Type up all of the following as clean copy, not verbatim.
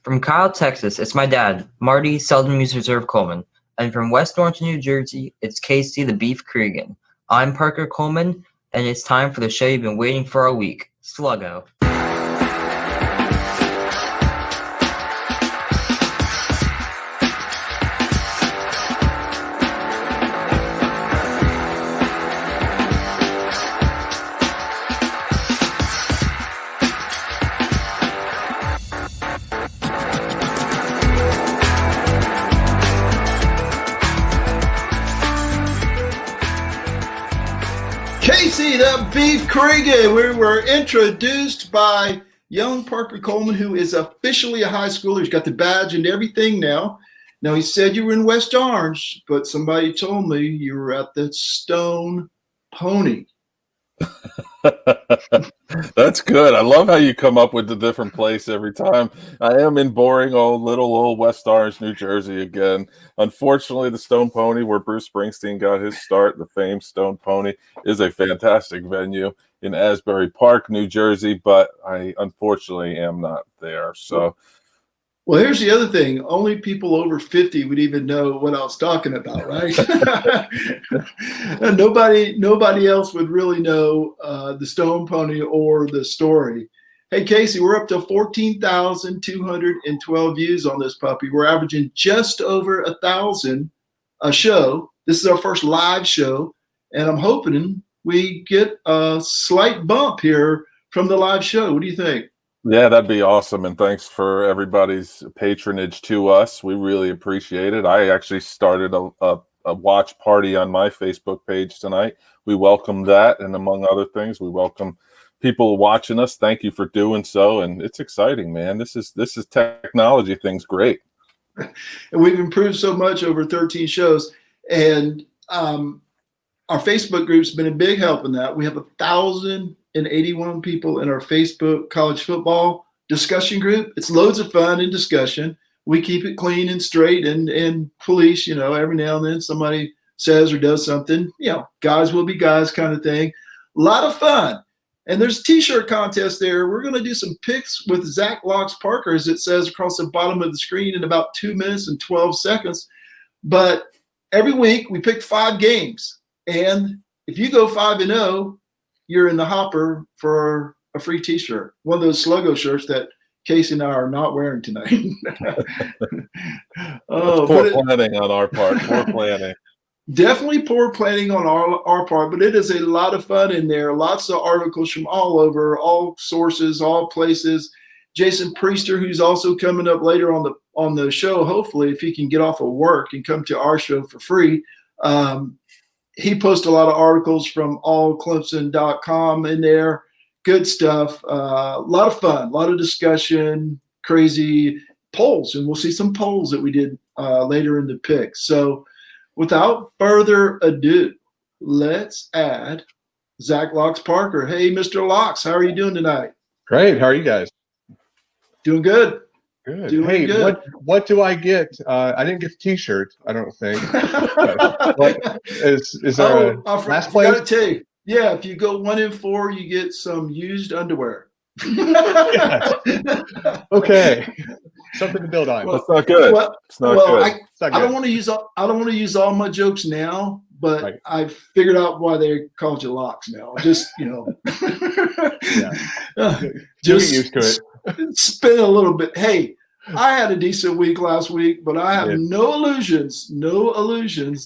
From Kyle, Texas, it's my dad, Marty Seldom Use Reserve Coleman. And from West Orange, New Jersey, it's Casey the Beef Cregan. I'm Parker Coleman, and it's time for the show you've been waiting for all week, Sluggo. Casey the Beef Cregan. We were introduced by young Parker Coleman, who is officially a high schooler. He's got the badge and everything now. Now, he said you were in West Orange, but somebody told me you were at the Stone Pony. That's good. I love how you come up with a different place every time. I am in boring old West Orange, New Jersey again. Unfortunately, the Stone Pony, where Bruce Springsteen got his start, the famed Stone Pony, is a fantastic venue in Asbury Park, New Jersey, but I unfortunately am not there. So, well, here's the other thing. Only people over 50 would even know what I was talking about, right? And nobody else would really know the Stone Pony or the story. Hey, Casey, we're up to 14,212 views on this puppy. We're averaging just over 1,000 a show. This is our first live show, and I'm hoping we get a slight bump here from the live show. What do you think? yeah, that'd be awesome. And thanks for everybody's patronage to us. We really appreciate it. I actually started a watch party on my Facebook page tonight. We welcome that. And among other things, we welcome people watching us. Thank you for doing so. And it's exciting, man. This is technology thing's great. And we've improved so much over 13 shows. And our Facebook group's been a big help in that. We have 1,081 people in our Facebook college football discussion group. It's loads of fun and discussion. We keep it clean and straight and police, every now and then somebody says or does something, guys will be guys kind of thing. A lot of fun. And there's a t-shirt contest there. We're going to do some picks with Zach Locks Parker, as it says across the bottom of the screen, in about 2 minutes and 12 seconds. But every week we pick 5 games. And if you go 5-0, you're in the hopper for a free t-shirt. One of those Sluggo shirts that Casey and I are not wearing tonight. Poor planning on our part. Poor planning. Definitely poor planning on our part, but it is a lot of fun in there. Lots of articles from all over, all sources, all places. Jason Priester, who's also coming up later on the show, hopefully, if he can get off of work and come to our show for free. He posts a lot of articles from allclemson.com in there. Good stuff. A lot of fun, a lot of discussion, crazy polls. And we'll see some polls that we did later in the pick. So without further ado, let's add Zach Locks Parker. Hey, Mr. Locks, how are you doing tonight? Great. How are you guys? Doing good. Good. Doing hey, good. What do I get? I didn't get the T-shirt, I don't think. Is there a last place? Got to tell you, yeah, if you go 1 in 4, you get some used underwear. Okay, something to build on. Well, that's not good. It's not good. I don't want to use all my jokes now, but right. I figured out why they called you Locks now. Just just get used to it. Spin a little bit. Hey, I had a decent week last week, but I have no illusions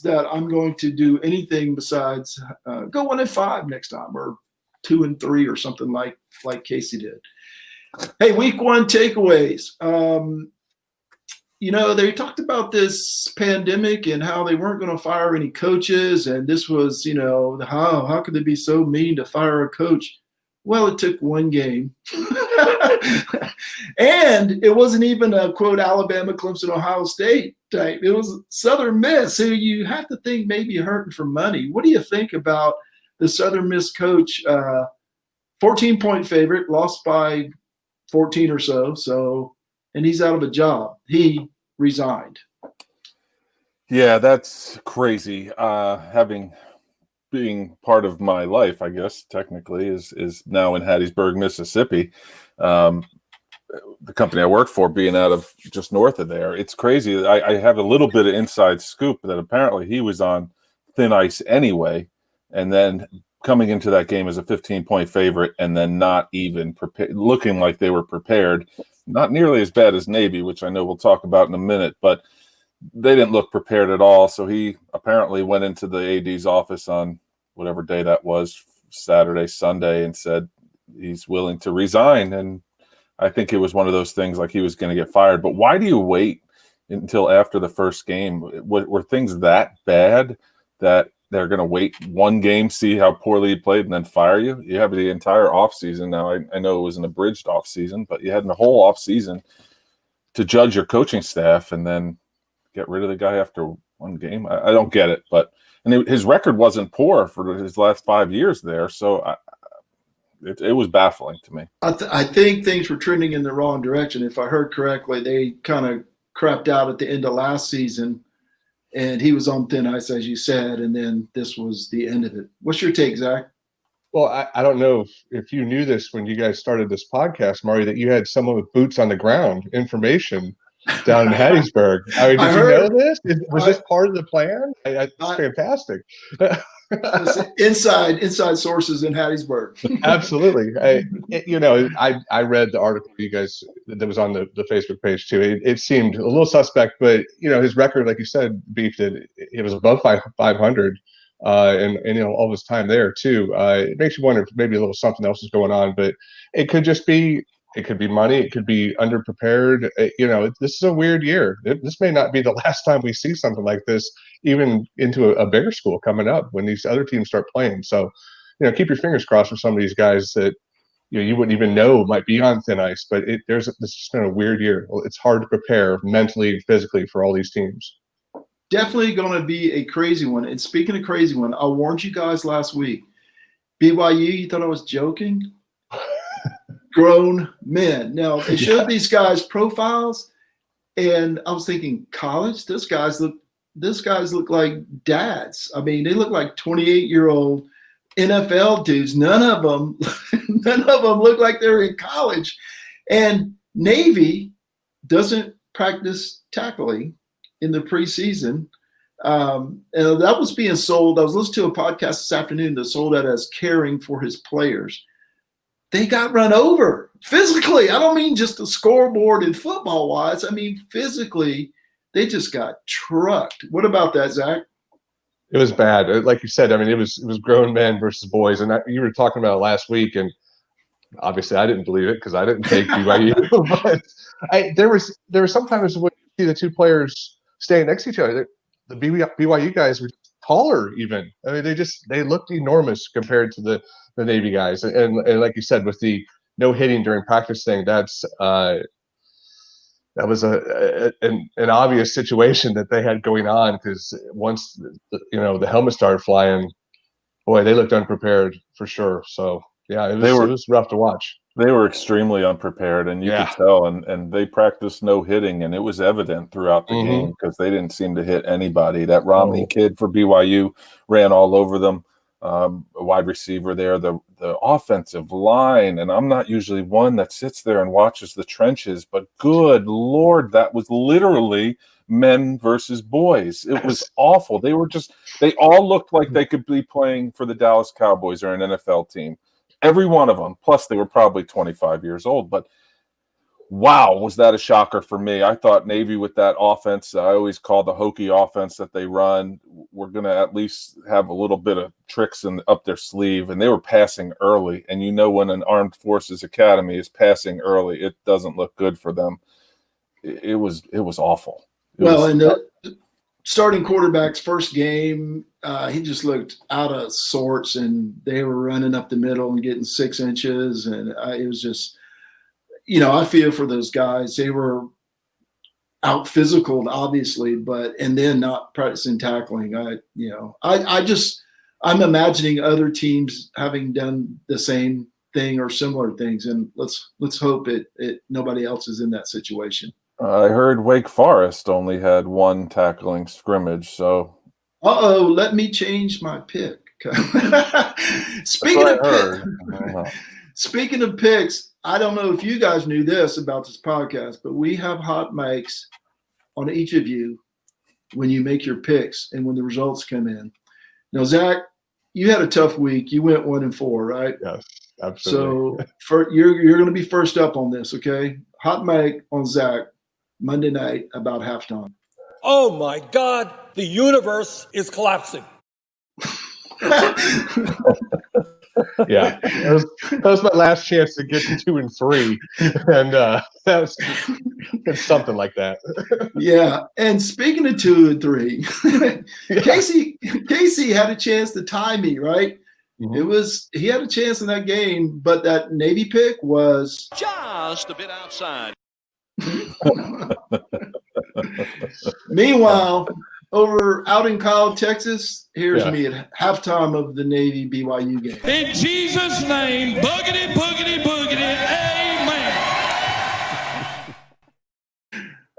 that I'm going to do anything besides go 1 in 5 next time, or 2 and 3, or something like Casey did. Hey, week 1 takeaways. They talked about this pandemic and how they weren't going to fire any coaches, and this was, how could they be so mean to fire a coach? Well, it took 1 game. And it wasn't even a, quote, Alabama, Clemson, Ohio State type. It was Southern Miss, who you have to think maybe hurting for money. What do you think about the Southern Miss coach? 14-point favorite, lost by 14 or so, and he's out of a job. He resigned. Yeah, that's crazy. Being part of my life, I guess, technically, is now in Hattiesburg, Mississippi. the company I work for being out of just north of there. It's crazy. I have a little bit of inside scoop that apparently he was on thin ice anyway, and then coming into that game as a 15-point favorite and then not even prepared, looking like they were prepared. Not nearly as bad as Navy, which I know we'll talk about in a minute, but they didn't look prepared at all. So he apparently went into the AD's office on whatever day that was, Saturday, Sunday, and said he's willing to resign. And I think it was one of those things like he was going to get fired. But why do you wait until after the first game? Were things that bad that they're going to wait one game, see how poorly you played, and then fire you? You have the entire offseason. Now, I know it was an abridged offseason, but you had the whole offseason to judge your coaching staff and then get rid of the guy after one game. I don't get it. His record wasn't poor for his last 5 years there, so it was baffling to me. I think things were trending in the wrong direction. If I heard correctly, they kind of crapped out at the end of last season, and he was on thin ice, as you said, and then this was the end of it. What's your take, Zach? Well, I don't know if you knew this when you guys started this podcast, Maury, that you had someone with boots on the ground information down in Hattiesburg. I mean, did you know this? Was this part of the plan? It's fantastic. inside sources in Hattiesburg. Absolutely. I read the article you guys that was on the Facebook page too. It seemed a little suspect, but his record, like you said, Beef, that it was above 500, and all this time there too. It makes you wonder if maybe a little something else is going on, but it could just be. It could be money. It could be underprepared. This is a weird year. This may not be the last time we see something like this, even into a bigger school coming up when these other teams start playing. So, keep your fingers crossed for some of these guys that you wouldn't even know might be on thin ice. But this has just been a weird year. It's hard to prepare mentally and physically for all these teams. Definitely going to be a crazy one. And speaking of crazy one, I warned you guys last week. BYU, you thought I was joking? Grown men. Now, they showed these guys profiles, and I was thinking, college? Those guys look like dads. I mean, they look like 28-year-old NFL dudes. None of them look like they're in college. And Navy doesn't practice tackling in the preseason. And that was being sold. I was listening to a podcast this afternoon that sold that as caring for his players. They got run over physically. I don't mean just the scoreboard and football wise. I mean, physically, they just got trucked. What about that, Zach? It was bad. Like you said, I mean, it was grown men versus boys. And you were talking about it last week, and obviously I didn't believe it because I didn't take BYU. But there was sometimes when you see the two players standing next to each other, the BYU guys were taller even. I mean, they looked enormous compared to the Navy guys. And like you said, with the no hitting during practice thing, that was an obvious situation that they had going on, because once the helmet started flying, boy, they looked unprepared for sure. So yeah, it was rough to watch. They were extremely unprepared, and you could tell. And they practiced no hitting, and it was evident throughout the game because they didn't seem to hit anybody. That Romney kid for BYU ran all over them. A wide receiver there, the offensive line, and I'm not usually one that sits there and watches the trenches, but good Lord, that was literally men versus boys. It was awful. They all looked like they could be playing for the Dallas Cowboys or an NFL team. Every one of them. Plus, they were probably 25 years old. But wow, was that a shocker for me. I thought Navy with that offense, I always call the hokey offense that they run, we're going to at least have a little bit of tricks up their sleeve. And they were passing early. And when an Armed Forces Academy is passing early, it doesn't look good for them. It was awful. The starting quarterback's first game, he just looked out of sorts, and they were running up the middle and getting 6 inches. And it was just, I feel for those guys. They were out physicaled, obviously, and then not practicing tackling. I'm imagining other teams having done the same thing or similar things, and let's hope nobody else is in that situation. I heard Wake Forest only had one tackling scrimmage, so. Let me change my pick. Speaking speaking of picks, I don't know if you guys knew this about this podcast, but we have hot mics on each of you when you make your picks and when the results come in. Now, Zach, you had a tough week. You went 1-4, right? Yes, absolutely. So you're going to be first up on this, okay? Hot mic on Zach Monday night about halftime. Oh my God, the universe is collapsing. Yeah, that was my last chance to get to 2 and 3, and that was something like that. Yeah, and speaking of 2 and 3, Casey had a chance to tie me, right? Mm-hmm. He had a chance in that game, but that Navy pick was just a bit outside. Meanwhile, out in Kyle, Texas, here's me at halftime of the Navy BYU game. In Jesus' name, boogity, boogity, boogity, amen.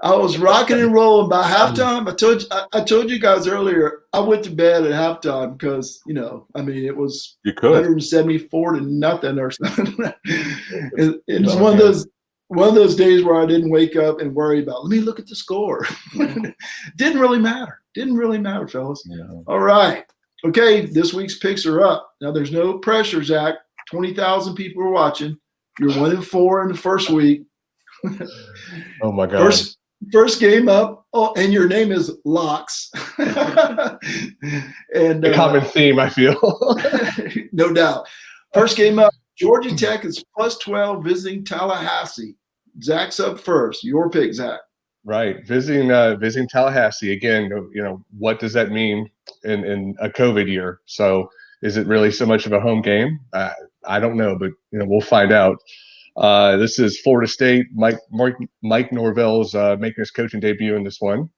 I was rocking and rolling by halftime. I told you guys earlier, I went to bed at halftime because, it was 174 to nothing or something. It's one of those days where I didn't wake up and worry about, let me look at the score. Didn't really matter, fellas. Yeah. All right. Okay, this week's picks are up. Now, there's no pressure, Zach. 20,000 people are watching. You're 1-4 in the first week. Oh, my God. First game up. Oh, and your name is Locks. And a common theme, I feel. No doubt. First game up. Georgia Tech is +12 visiting Tallahassee. Zach's up first. Your pick, Zach. Right, visiting Tallahassee again. What does that mean in a COVID year? So, is it really so much of a home game? I don't know, but we'll find out. This is Florida State. Mike Norvell's making his coaching debut in this one.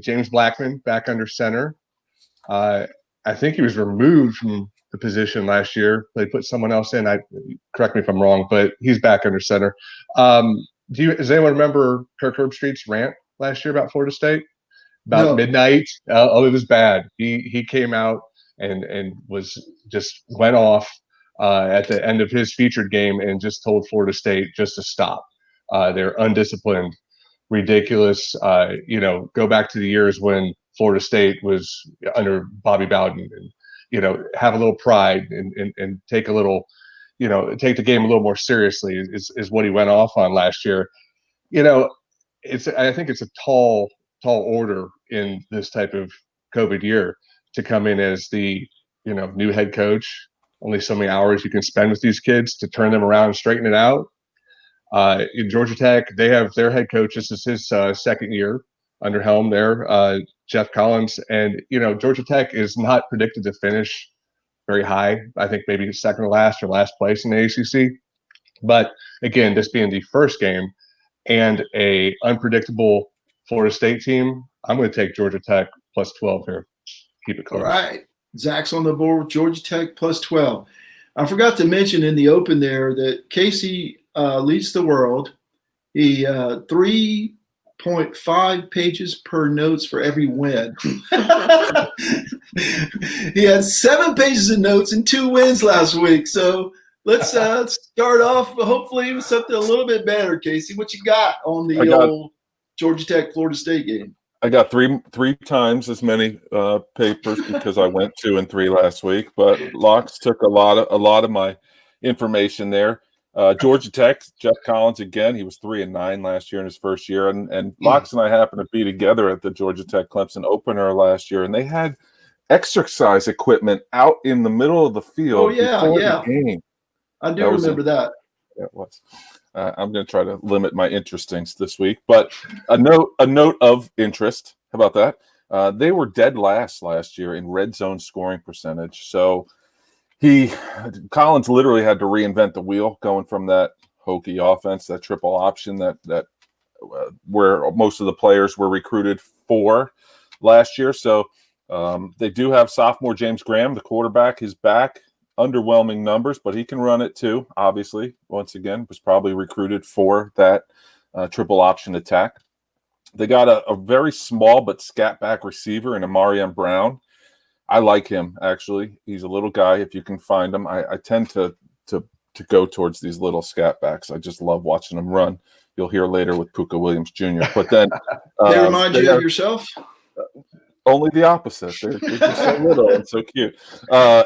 James Blackman back under center. I think he was removed from the position last year. They put someone else in. Correct me if I'm wrong, but he's back under center. Does anyone remember Kirk Herbstreit's rant last year about Florida State? About midnight? It was bad. He came out and went off at the end of his featured game and just told Florida State just to stop. They're undisciplined, ridiculous. Go back to the years when Florida State was under Bobby Bowden, and have a little pride and take a little, take the game a little more seriously is what he went off on last year. I think it's a tall order in this type of COVID year to come in as the new head coach. Only so many hours you can spend with these kids to turn them around and straighten it out. In Georgia Tech, they have their head coach. This is his second year under helm there, Jeff Collins. And, Georgia Tech is not predicted to finish very high. I think maybe second to last or last place in the ACC. But again, this being the first game and a unpredictable Florida State team, I'm going to take Georgia Tech +12 here. Keep it close. All right. Zach's on the board with Georgia Tech +12. I forgot to mention in the open there that Casey leads the world. He 3.5 pages per notes for every win. He had 7 pages of notes and 2 wins last week. So let's start off hopefully with something a little bit better, Casey. What you got on the old Georgia Tech Florida State game? I got three times as many papers because I went 2 and 3 last week. But Locks took a lot of my information there. Georgia Tech, Jeff Collins again. He was 3 and 9 last year in his first year, and Locks and I happened to be together at the Georgia Tech Clemson opener last year, and they had exercise equipment out in the middle of the field before the game. I do remember that. Yeah, it was. I'm going to try to limit my interestings this week, but a note of interest. How about that? They were dead last year in red zone scoring percentage. So Collins literally had to reinvent the wheel, going from that hokey offense, that triple option that where most of the players were recruited for last year. So they do have sophomore James Graham, the quarterback. He's back. Underwhelming numbers, but he can run it too. Obviously, once again, was probably recruited for that triple option attack. They got a very small but scat back receiver in Amarian Brown. I like him, actually. He's a little guy if you can find him. I tend to to go towards these little scat backs. I just love watching them run. You'll hear later with Puka Williams Jr. But then they remind you of yourself? Only the opposite. They're just so little and so cute.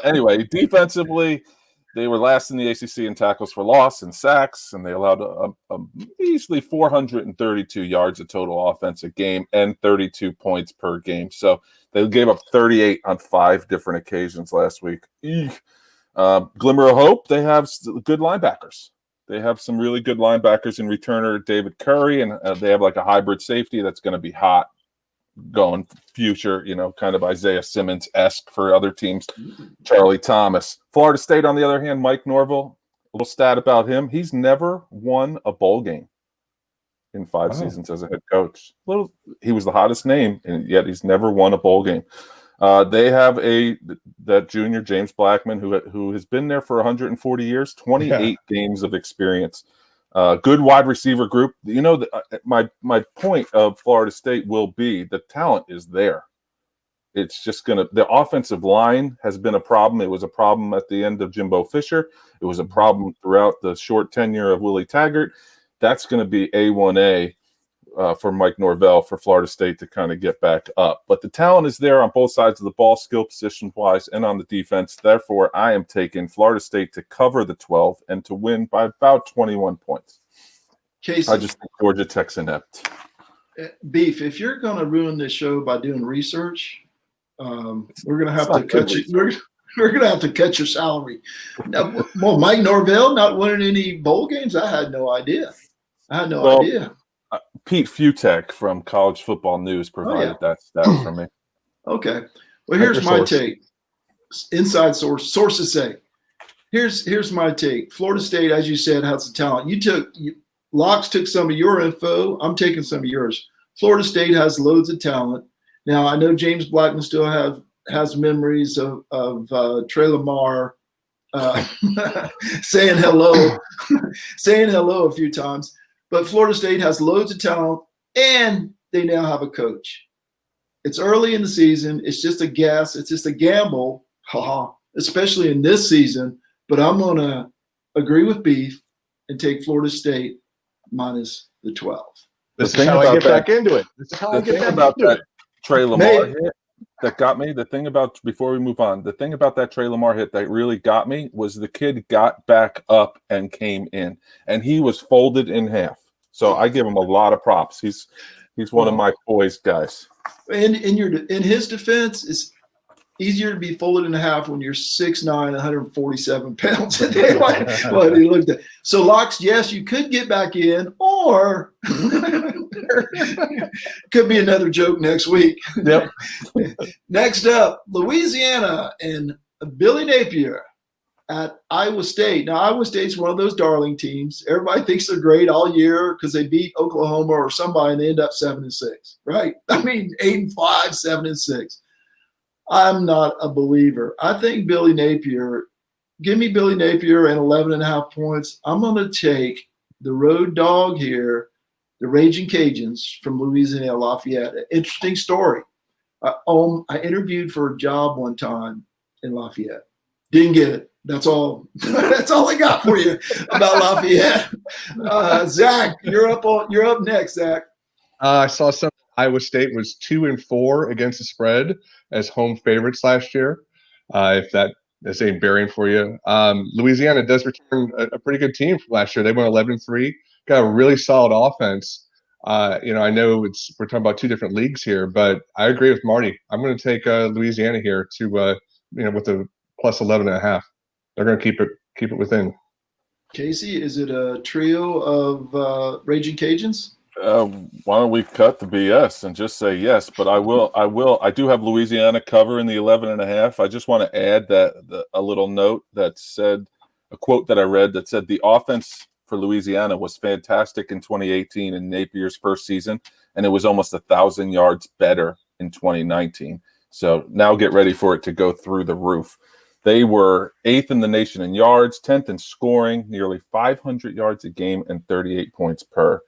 Anyway, defensively, they were last in the ACC in tackles for loss and sacks, and they allowed a measly 432 yards of total offense a game and 32 points per game. So they gave up 38 on 5 different occasions last week. Glimmer of hope, they have good linebackers. They have some really good linebackers in returner David Curry, and they have like a hybrid safety that's going to be hot going future, kind of Isaiah Simmons-esque for other teams. Charlie Thomas. Florida State, on the other hand, Mike Norvell, a little stat about him. He's never won a bowl game in 5 seasons as a head coach. He was the hottest name, and yet he's never won a bowl game. They have that junior, James Blackman, who has been there for 140 years, 28 games of experience. Good wide receiver group. My point of Florida State will be the talent is there. It's just the offensive line has been a problem. It was a problem at the end of Jimbo Fisher. It was a problem throughout the short tenure of Willie Taggart. That's going to be A1A for Mike Norvell for Florida State to kind of get back up. But the talent is there on both sides of the ball, skill position-wise, and on the defense. Therefore, I am taking Florida State to cover the 12 and to win by about 21 points. Casey, I just think Georgia Tech's inept. Beef, if you're going to ruin this show by doing research, we're going to have to cut you. We're going to have to cut your salary. Now, well, Mike Norvell not winning any bowl games? I had no idea. idea. Pete Futek from College Football News provided that stat for me. Okay. Well, here's my take. Inside sources say. Here's my take. Florida State, as you said, has the talent. Locks took some of your info. I'm taking some of yours. Florida State has loads of talent. Now, I know James Blackman still has memories of Trey Lamar saying hello a few times. But Florida State has loads of talent, and they now have a coach. It's early in the season. It's just a guess. It's just a gamble, especially in this season. But I'm going to agree with Beef and take Florida State minus the 12. This is how I get back into it. This is how I get back into it. Trey Lamar hit that got me. Before we move on, the thing about that Trey Lamar hit that really got me was the kid got back up and came in, and he was folded in half. So I give him a lot of props. He's one of my poised guys. In his defense, it's easier to be folded in half when you're 6'9", 147 pounds. What he looked at. So Locks, yes, you could get back in, or could be another joke next week. Yep. Next up, Louisiana and Billy Napier at Iowa State. Now, Iowa State's one of those darling teams. Everybody thinks they're great all year because they beat Oklahoma or somebody and they end up 7-6, right? I mean, 8-5, 7-6. I'm not a believer. I think Billy Napier, give me Billy Napier and 11.5 points. I'm going to take the road dog here, the Raging Cajuns from Louisiana Lafayette. Interesting story. I interviewed for a job one time in Lafayette. Didn't get it. That's all. That's all I got for you about Lafayette. Zach, you're up next, Zach. I saw some. Iowa State was 2-4 against the spread as home favorites last year. If that is a bearing for you, Louisiana does return a pretty good team from last year. They went 11-3, got a really solid offense. I know we're talking about two different leagues here, but I agree with Marty. I'm going to take Louisiana here to with a plus 11.5. They're going to keep it within. Casey, is it a trio of Raging Cajuns? Why don't we cut the BS and just say yes? But I do have Louisiana cover in the 11.5. I just want to add a little note that said a quote that I read that said the offense for Louisiana was fantastic in 2018 in Napier's first season, and it was almost 1,000 yards better in 2019. So now get ready for it to go through the roof. They were 8th in the nation in yards, 10th in scoring, nearly 500 yards a game, and 38 points per.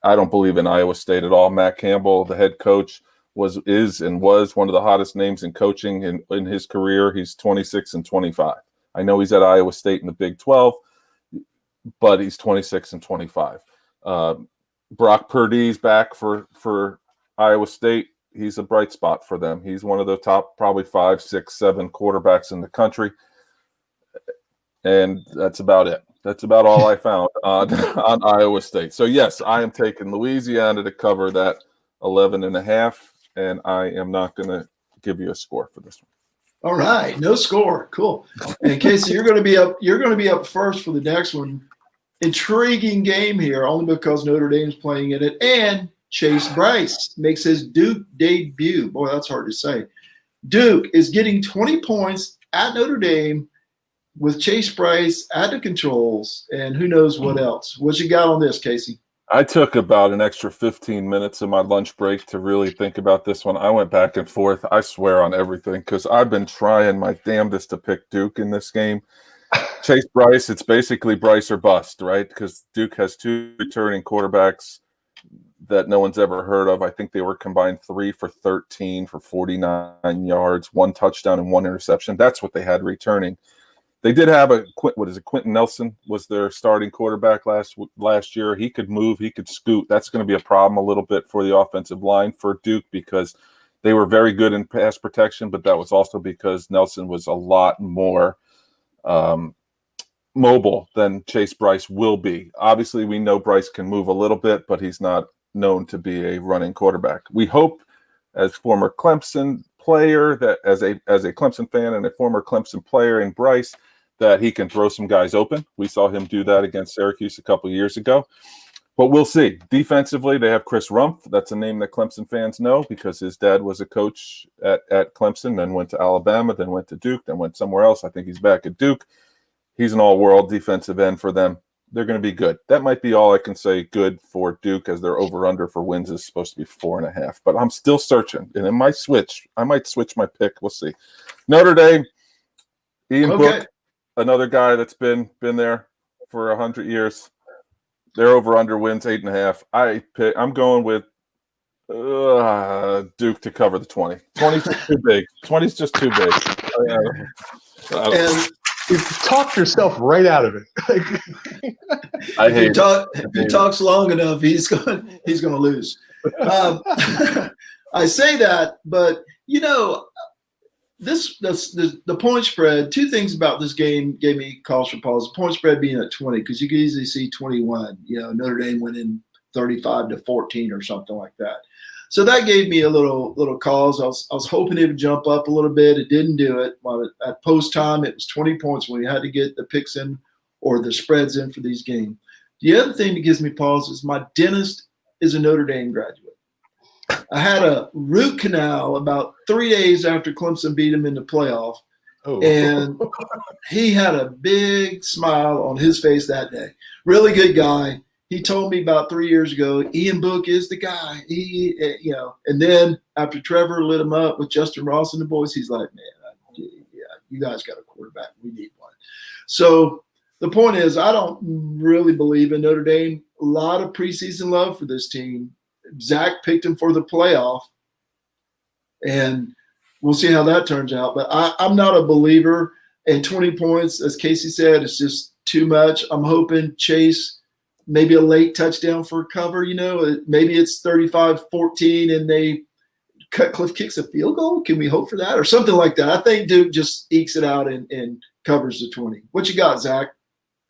I don't believe in Iowa State at all. Matt Campbell, the head coach, was one of the hottest names in coaching in his career. He's 26-25. I know he's at Iowa State in the Big 12, but he's 26 and 25. Brock Purdy's back for Iowa State. He's a bright spot for them. He's one of the top probably 5, 6, 7 quarterbacks in the country. And that's about it. That's about all I found on Iowa State. So, yes, I am taking Louisiana to cover that 11.5, and I am not going to give you a score for this one. All right, no score. Cool. And Casey, you're going to be up. You're going to be up first for the next one. Intriguing game here, only because Notre Dame's playing in it, and Chase Bryce makes his Duke debut. Boy, that's hard to say. Duke is getting 20 points at Notre Dame with Chase Bryce at the controls, and who knows what else. What you got on this, Casey? I took about an extra 15 minutes of my lunch break to really think about this one. I went back and forth, I swear, on everything, because I've been trying my damnedest to pick Duke in this game. Chase Bryce, it's basically Bryce or bust, right? Because Duke has 2 returning quarterbacks that no one's ever heard of. I think they were combined 3 for 13 for 49 yards, 1 touchdown and 1 interception. That's what they had returning. They did have Quentin Nelson was their starting quarterback last year. He could move, he could scoot. That's going to be a problem a little bit for the offensive line for Duke because they were very good in pass protection, but that was also because Nelson was a lot more mobile than Chase Bryce will be. Obviously, we know Bryce can move a little bit, but he's not known to be a running quarterback. We hope, as former Clemson player, that as a Clemson fan and a former Clemson player in Bryce, that he can throw some guys open. We saw him do that against Syracuse a couple of years ago. But we'll see. Defensively, they have Chris Rumpf. That's a name that Clemson fans know because his dad was a coach at Clemson, then went to Alabama, then went to Duke, then went somewhere else. I think he's back at Duke. He's an all-world defensive end for them. They're going to be good. That might be all I can say good for Duke, as their over-under for wins is supposed to be 4.5. But I'm still searching, and it might switch. I might switch my pick. We'll see. Notre Dame, Ian Book, another guy that's been there for 100 years. Their over-under wins 8.5. I'm going with Duke to cover the 20. 20's just too big. 20's just too big. And you talked yourself right out of it. I hate if he talks long enough, he's going to lose. I say that, but the point spread. 2 things about this game gave me cause for pause. The point spread being at 20, because you could easily see 21. Notre Dame went in 35-14 or something like that. So that gave me a little cause. I was hoping it would jump up a little bit. It didn't do it. At post time, it was 20 points when you had to get the picks in or the spreads in for these games. The other thing that gives me pause is my dentist is a Notre Dame graduate. I had a root canal about 3 days after Clemson beat him in the playoff, and he had a big smile on his face that day. Really good guy. He told me about 3 years ago, Ian Book is the guy. And then after Trevor lit him up with Justin Ross and the boys, he's like, man, you guys got a quarterback. We need one. So the point is, I don't really believe in Notre Dame. A lot of preseason love for this team. Zach picked him for the playoff, and we'll see how that turns out. But I'm not a believer in 20 points. As Casey said, it's just too much. I'm hoping Chase, maybe a late touchdown for cover. Maybe it's 35-14 and Cliff kicks a field goal. Can we hope for that or something like that? I think Duke just ekes it out and covers the 20. What you got, Zach?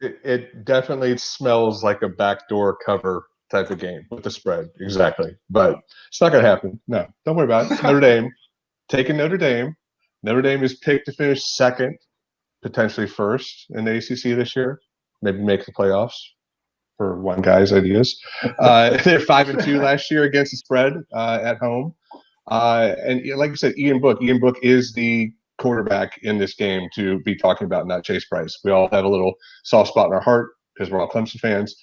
It definitely smells like a backdoor cover type of game with the spread. Exactly. But it's not going to happen. No, don't worry about it. Notre Dame, taking Notre Dame. Notre Dame is picked to finish second, potentially first in the ACC this year, maybe make the playoffs for one guy's ideas. They're 5-2 last year against the spread at home. And like you said, Ian Book is the quarterback in this game to be talking about, not Chase Bryce. We all have a little soft spot in our heart because we're all Clemson fans.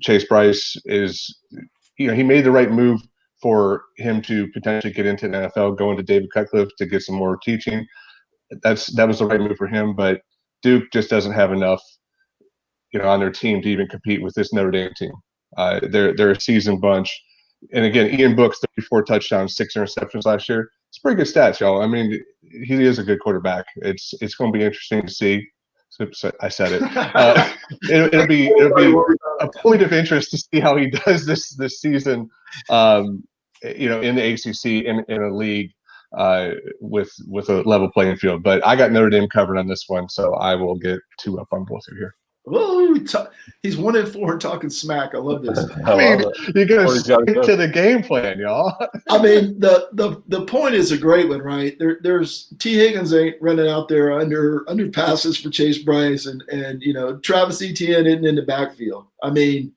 Chase Bryce is, he made the right move for him to potentially get into the NFL, go into David Cutcliffe to get some more teaching. That was the right move for him, but Duke just doesn't have enough, on their team to even compete with this Notre Dame team. They're a seasoned bunch. And again, Ian Book's 34 touchdowns, 6 interceptions last year. it's pretty good stats, y'all. I mean, he is a good quarterback. It's going to be interesting to see. So I said it. It'll be a point of interest to see how he does this season. In the ACC in a league with a level playing field. But I got Notre Dame covered on this one, so I will get 2 up on both of you here. Whoa, he's 1-4 and talking smack. I love this. I mean, you got to stick to the game plan, y'all. I mean, the point is a great one, right? There's T. Higgins ain't running out there under passes for Chase Bryce, and Travis Etienne isn't in the backfield. I mean,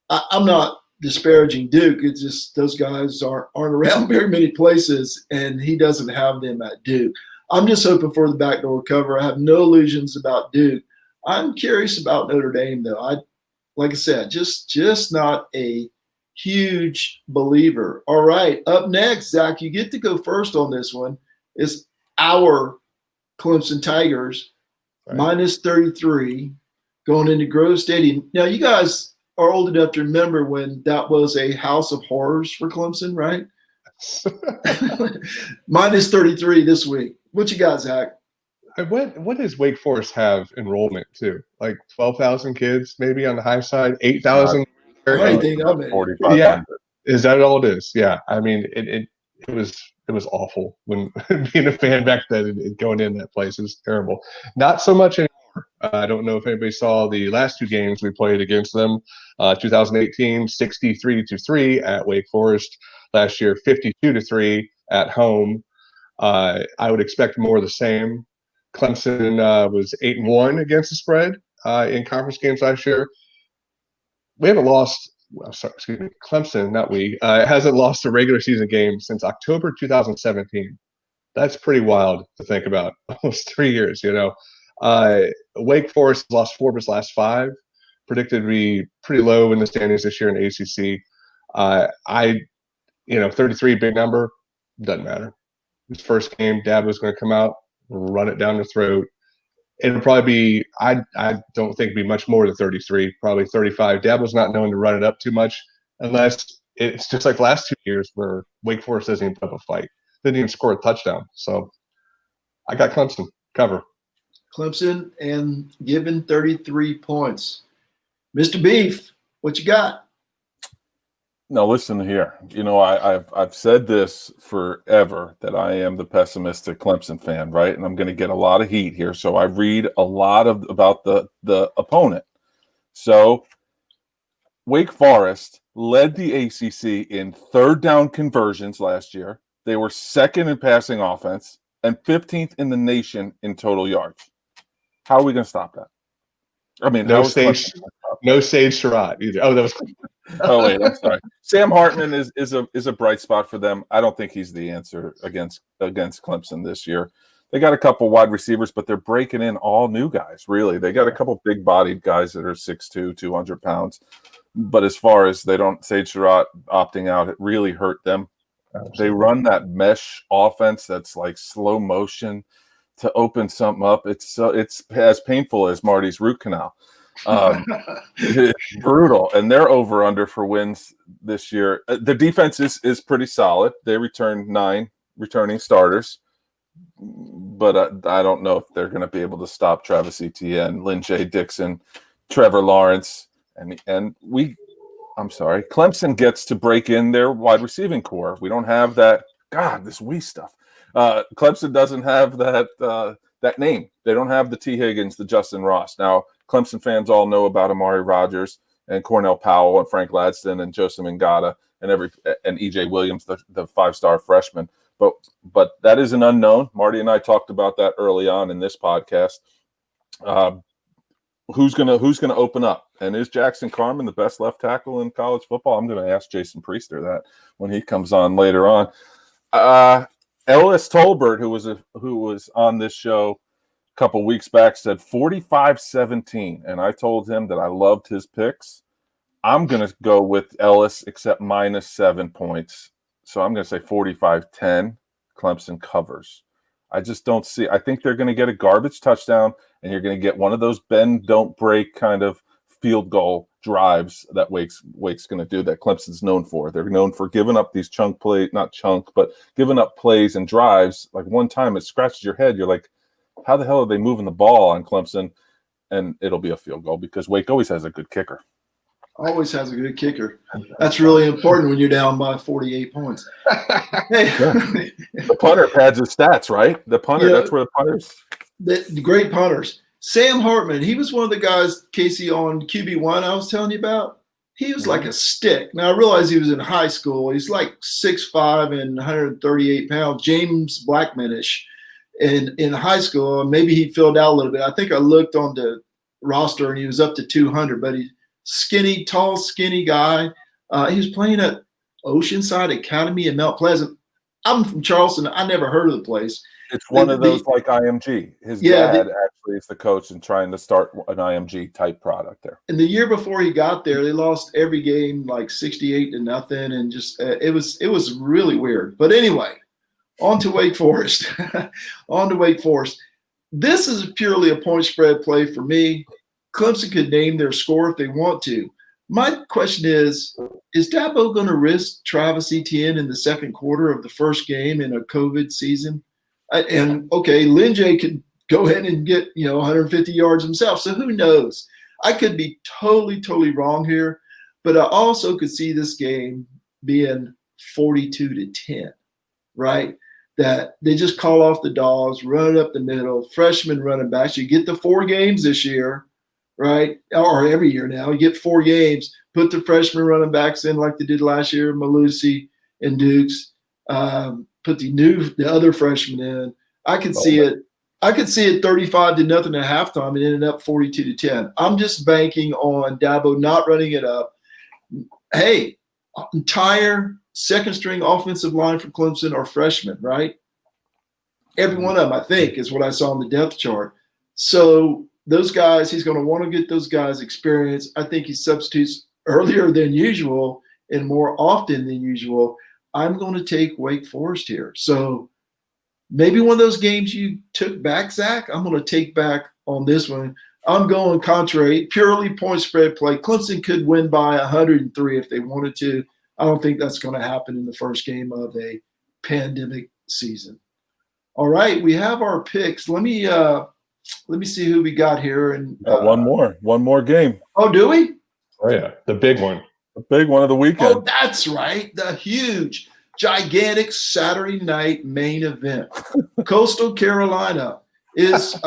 I'm not disparaging Duke. It's just those guys aren't around very many places, and he doesn't have them at Duke. I'm just hoping for the backdoor cover. I have no illusions about Duke. I'm curious about Notre Dame, though. Like I said, just not a huge believer. All right, up next, Zach, you get to go first on this one. It's our Clemson Tigers, right. Minus 33, going into Grove Stadium. Now, you guys are old enough to remember when that was a house of horrors for Clemson, right? Minus 33 this week. What you got, Zach? What does Wake Forest have enrollment to? Like 12,000 kids, maybe on the high side, 8,000. Yeah, is that all it is? Yeah, I mean it was awful when being a fan back then and going in that place. It was terrible. Not so much anymore. I don't know if anybody saw the last 2 games we played against them. 2018, 63-3 at Wake Forest. Last year, 52-3 at home. I would expect more of the same. Clemson was 8-1 against the spread in conference games last year. We haven't lost. Clemson, not we, hasn't lost a regular season game since October 2017. That's pretty wild to think about. Almost 3 years, Wake Forest has lost 4 of his last 5. Predicted to be pretty low in the standings this year in the ACC. 33, big number, doesn't matter. His first game, Dad was going to come out, run it down the throat. It'll probably be, I don't think it'd be much more than 33, probably 35. Dad was not known to run it up too much unless it's just like the last 2 years where Wake Forest doesn't even put up a fight. Didn't even score a touchdown. So I got Clemson cover. Clemson and given 33 points. Mr. Beef, what you got? No, listen here. I've said this forever that I am the pessimistic Clemson fan, right? And I'm going to get a lot of heat here. So I read a lot about the opponent. So Wake Forest led the ACC in 3rd down conversions last year. They were 2nd in passing offense and 15th in the nation in total yards. How are we going to stop that? I mean, no Sage Surratt either. Oh, that was. Oh wait, I'm sorry. Sam Hartman is a bright spot for them. I don't think he's the answer against Clemson this year. They got a couple wide receivers, but they're breaking in all new guys. Really, they got a couple big-bodied guys that are 6'2", 200 pounds. But as far as Sage Surratt opting out, it really hurt them. Absolutely. They run that mesh offense that's like slow motion to open something up. It's as painful as Marty's root canal. It's brutal, and they're over under for wins this year. The defense is pretty solid. They returned 9 returning starters, but I don't know if they're going to be able to stop Travis Etienne, Lynn J. Dixon, Trevor Lawrence, and Clemson gets to break in their wide receiving core. We don't have that. God, this wee stuff. Clemson doesn't have that name. They don't have the T. Higgins, the Justin Ross. Now, Clemson fans all know about Amari Rodgers and Cornell Powell and Frank Ladson and Joseph Ngata and E.J. Williams, the 5-star freshman. But that is an unknown. Marty and I talked about that early on in this podcast. Who's gonna open up? And is Jackson Carman the best left tackle in college football? I'm going to ask Jason Priester that when he comes on later on. Ellis Tolbert, who was on this show a couple weeks back, said 45-17, and I told him that I loved his picks. I'm going to go with Ellis, except minus 7 points. So I'm going to say 45-10. Clemson covers. I just don't see. I think they're going to get a garbage touchdown, and you're going to get one of those bend, don't break kind of field goal drives that Wake's going to do that Clemson's known for. They're known for giving up these but giving up plays and drives. Like one time it scratches your head. You're like, how the hell are they moving the ball on Clemson? And it'll be a field goal because Wake always has a good kicker. Always has a good kicker. That's really important when you're down by 48 points. Hey. The punter pads his stats, right? The punter, that's where the punters. The great punters. Sam Hartman, he was one of the guys, Casey, on QB1 I was telling you about. He was like a stick. Now, I realize he was in high school. He's like 6'5" and 138 pounds, James Blackman-ish in high school. Maybe he filled out a little bit. I think I looked on the roster, and he was up to 200, but he's skinny, tall, skinny guy. He was playing at Oceanside Academy in Mount Pleasant. I'm from Charleston. I never heard of the place. It's one of those like IMG. His dad actually is the coach and trying to start an IMG type product there. And the year before he got there, they lost every game like 68-0, and just it was really weird. But anyway, on to Wake Forest. This is purely a point spread play for me. Clemson could name their score if they want to. My question is Dabo going to risk Travis Etienne in the second quarter of the first game in a COVID season? And okay, Lin J could go ahead and get 150 yards himself. So who knows? I could be totally wrong here, but I also could see this game being 42-10, right? That they just call off the dogs, run it up the middle, freshman running backs. You get the 4 games this year, right? Or every year now. You get 4 games, put the freshman running backs in like they did last year, Malusi and Dukes. Put the other freshman in. I could see it 35-0 at halftime and ended up 42-10. I'm just banking on Dabo not running it up. Hey, entire second string offensive line for Clemson are freshmen, right? Every one of them, I think, is what I saw on the depth chart. So those guys, he's going to want to get those guys experience. I think he substitutes earlier than usual and more often than usual. I'm going to take Wake Forest here. So maybe one of those games you took back, Zach, I'm going to take back on this one. I'm going contrary, purely point spread play. Clemson could win by 103 if they wanted to. I don't think that's going to happen in the first game of a pandemic season. All right, we have our picks. Let me see who we got here. And one more game. Oh, do we? Oh yeah, the big one. The big one of the weekend. Oh, that's right. The huge, gigantic Saturday night main event. Coastal Carolina is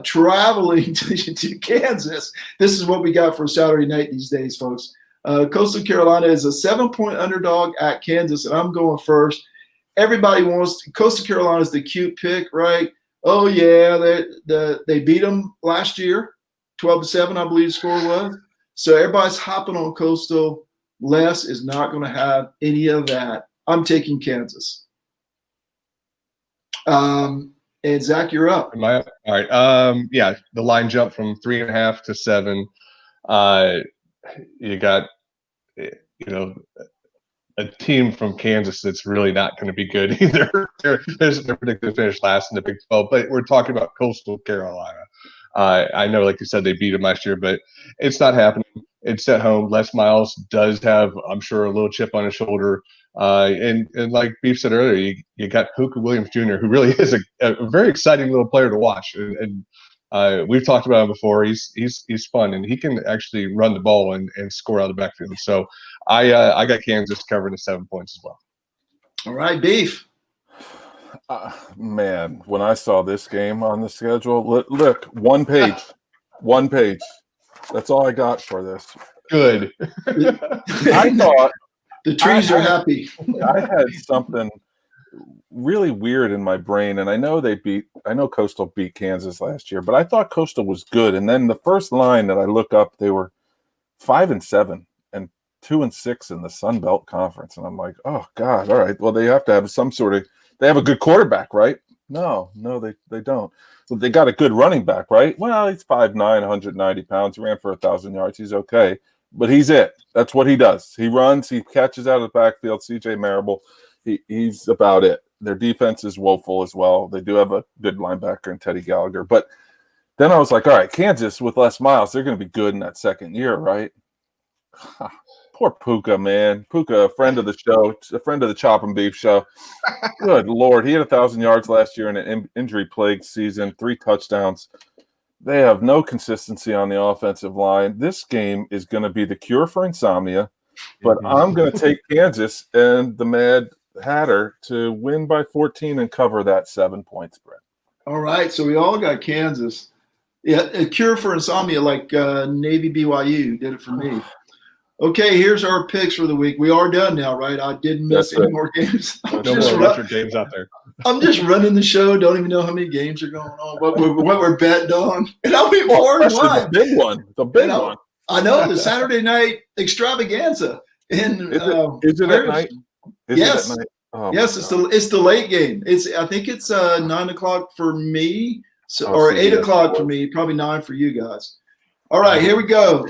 traveling to Kansas. This is what we got for Saturday night these days, folks. Coastal Carolina is a 7-point underdog at Kansas, and I'm going first. Everybody wants – Coastal Carolina is the cute pick, right? Oh, yeah, they beat them last year, 12-7, I believe the score was. So everybody's hopping on Coastal. Les is not going to have any of that. I'm taking Kansas. And Zach, you're up. Am I up? All right. Yeah, the line jumped from 3.5 to 7. You got, a team from Kansas that's really not going to be good either. They're predicted to finish last in the Big 12, but we're talking about Coastal Carolina. I know, like you said, they beat them last year, but it's not happening. It's at home. Les Miles does have, I'm sure, a little chip on his shoulder. And like Beef said earlier, you got Puka Williams Jr., who really is a very exciting little player to watch. And we've talked about him before. He's fun, and he can actually run the ball and score out of the backfield. So I got Kansas covering the 7 points as well. All right, Beef. Man, when I saw this game on the schedule, look, one page. That's all I got for this. Good. I thought the trees are happy. I had something really weird in my brain, and I know Coastal beat Kansas last year, but I thought Coastal was good. And then the first line that I look up, they were 5-7 and 2-6 in the Sun Belt Conference, and I'm like, oh God, all right. Well, they have to have some sort of. They have a good quarterback, right? No, they don't. Well, they got a good running back, right? Well, he's 5'9", 190 pounds. He ran for 1,000 yards. He's okay. But he's it. That's what he does. He runs. He catches out of the backfield. C.J. Marable, he's about it. Their defense is woeful as well. They do have a good linebacker in Teddy Gallagher. But Then I was like, all right, Kansas with Les Miles, they're going to be good in that second year, right? Poor Puka, man. Puka, a friend of the show, a friend of the Chop and Beef show. Good Lord. He had 1,000 yards last year in an injury-plagued season, 3 touchdowns. They have no consistency on the offensive line. This game is going to be the cure for insomnia, but I'm going to take Kansas and the Mad Hatter to win by 14 and cover that 7-point spread. All right, so we all got Kansas. Yeah, a cure for insomnia like Navy BYU did it for me. Okay, here's our picks for the week. We are done now, right? I didn't miss any more games. No more Richard James out there. I'm just running the show. Don't even know how many games are going on. What we're betting on, and I'll be 4-1. The big one. The big one. I know the Saturday night extravaganza. Is it at night? Yes. At night? Oh, yes, it's the late game. I think it's 9:00 for me, or 8:00 for me. Probably 9 for you guys. All right, here we go.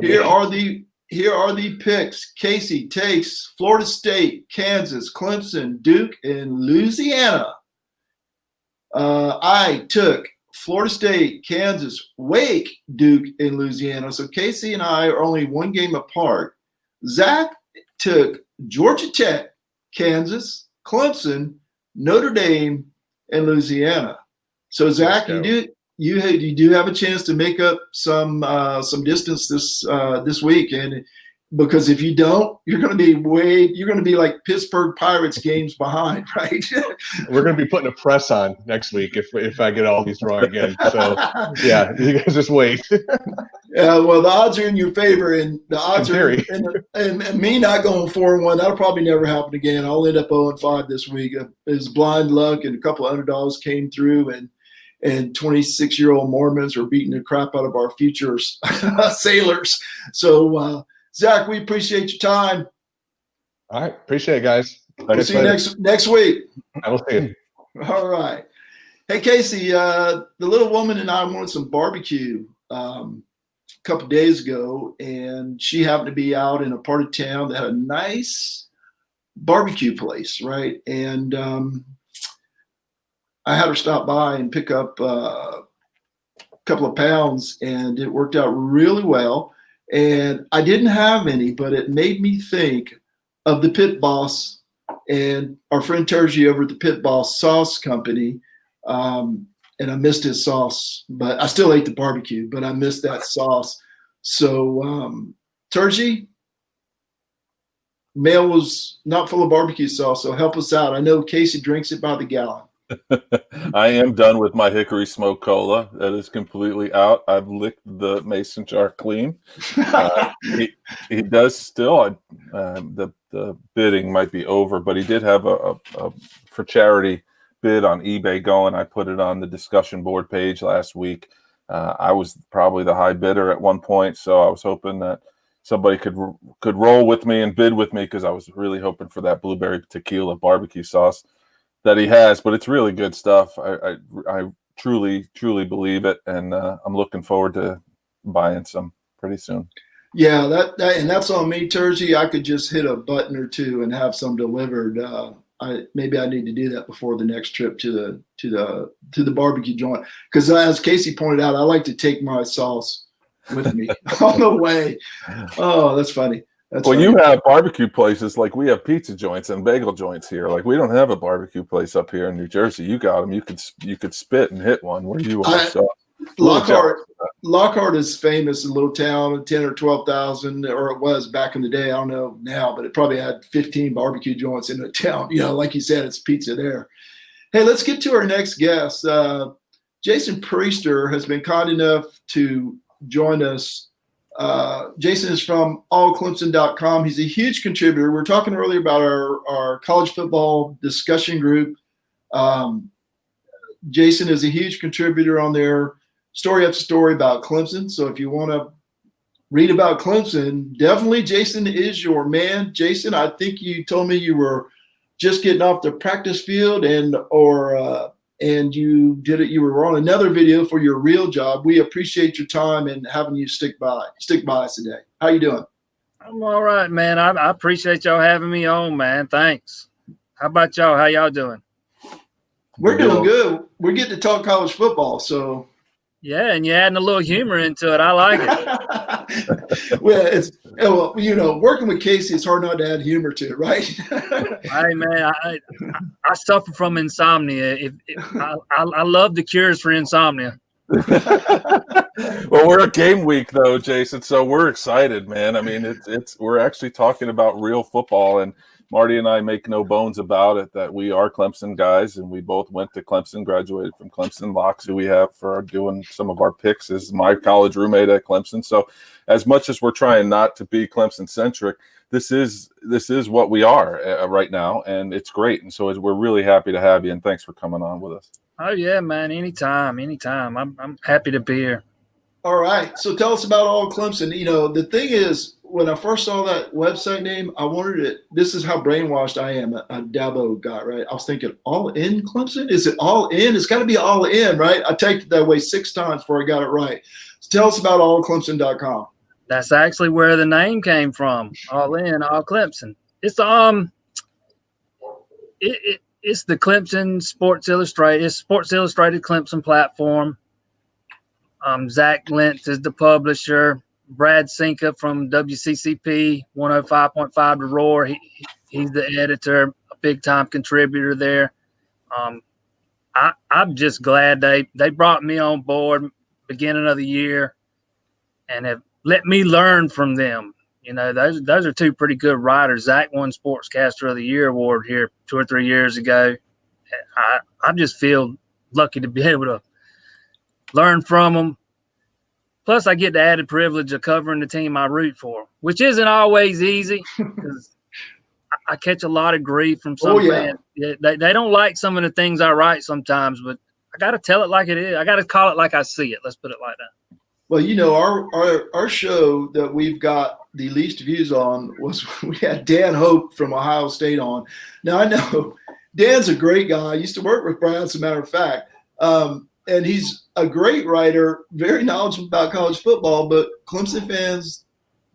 Here are the picks. Casey takes Florida State, Kansas, Clemson, Duke, and Louisiana. I took Florida State, Kansas, Wake, Duke, and Louisiana. So Casey and I are only one game apart. Zach took Georgia Tech, Kansas, Clemson, Notre Dame, and Louisiana. So Zach, you do have a chance to make up some distance this week, and because if you don't, you're going to be like Pittsburgh Pirates games behind, right? We're going to be putting a press on next week if I get all these wrong again. So yeah, you guys just wait. Well, the odds are in your favor, and the odds are and me not going 4-1. That'll probably never happen again. I'll end up 0-5 this week. It's blind luck, and a couple of underdogs came through, and 26-year-old Mormons are beating the crap out of our future sailors. So, Zach, we appreciate your time. All right. Appreciate it, guys. We'll see you next week. I will see you. All right. Hey, Casey, the little woman and I wanted some barbecue a couple of days ago, and she happened to be out in a part of town that had a nice barbecue place, right? And I had her stop by and pick up a couple of pounds, and it worked out really well. And I didn't have any, but it made me think of the Pit Boss and our friend Terji over at the Pit Boss Sauce Company. And I missed his sauce, but I still ate the barbecue, but I missed that sauce. So Terji, mail was not full of barbecue sauce, so help us out. I know Casey drinks it by the gallon. I am done with my hickory smoked cola. That is completely out. I've licked the mason jar clean. He does still. The bidding might be over, but he did have a for charity bid on eBay going. I put it on the discussion board page last week. I was probably the high bidder at one point, so I was hoping that somebody could roll with me and bid with me because I was really hoping for that blueberry tequila barbecue sauce that he has, but it's really good stuff. I truly believe it, and I'm looking forward to buying some pretty soon. Yeah, and that's on me, Terji. I could just hit a button or two and have some delivered. Maybe I need to do that before the next trip to the barbecue joint, because as Casey pointed out, I like to take my sauce with me on the way. Oh, that's funny. You have barbecue places like we have pizza joints and bagel joints here. Like we don't have a barbecue place up here in New Jersey. You got them. You could spit and hit one where you are. Lockhart is famous, a little town, 10 or 12,000, or it was back in the day. I don't know now, but it probably had 15 barbecue joints in the town. You know, like you said, it's pizza there. Hey, let's get to our next guest. Jason Priester has been kind enough to join us. Jason is from allclemson.com. He's a huge contributor. We were talking earlier about our college football discussion group. Jason is a huge contributor on there, story after story about Clemson. So if you want to read about Clemson, definitely Jason is your man. Jason, I think you told me you were just getting off the practice field and you did it. You were on another video for your real job. We appreciate your time and having you stick by us today. How you doing? I'm all right, man. I appreciate y'all having me on, man. Thanks. How about y'all? How y'all doing? We're doing good. We're getting to talk college football, so Yeah, and you're adding a little humor into it. I like it. Well, working with Casey, it's hard not to add humor to it, right? Hey, man, I suffer from insomnia. I love the cures for insomnia. Well, we're a game week though, Jason, so we're excited, man. I mean, we're actually talking about real football, and Marty and I make no bones about it that we are Clemson guys, and we both went to Clemson, graduated from Clemson. Locks, who we have for doing some of our picks, is my college roommate at Clemson. So as much as we're trying not to be Clemson centric, this is what we are right now, and it's great. And so we're really happy to have you, and thanks for coming on with us. Oh yeah, man. Anytime. I'm happy to be here. All right. So tell us about All Clemson. The thing is, when I first saw that website name, I wondered it. This is how brainwashed I am, a Dabo guy, right? I was thinking, All In Clemson? Is it All In? It's got to be All In, right? I typed it that way 6 times before I got it right. So tell us about allclemson.com. That's actually where the name came from. All In, All Clemson. It's it's the Clemson Sports Illustrated. It's Sports Illustrated Clemson platform. Zach Lentz is the publisher. Brad Sinka from WCCP 105.5 The Roar. He's the editor, a big time contributor there. I'm just glad they brought me on board beginning of the year and have let me learn from them. Those are 2 pretty good writers. Zach won Sportscaster of the Year award here 2 or 3 years ago. I just feel lucky to be able to learn from them. Plus, I get the added privilege of covering the team I root for, which isn't always easy because I catch a lot of grief from some fans. They don't like some of the things I write sometimes, but I got to tell it like it is. I got to call it like I see it. Let's put it like that. Well, our show that we've got the least views on was we had Dan Hope from Ohio State on. Now, I know Dan's a great guy. I used to work with Brian, as a matter of fact. And he's a great writer, very knowledgeable about college football, but Clemson fans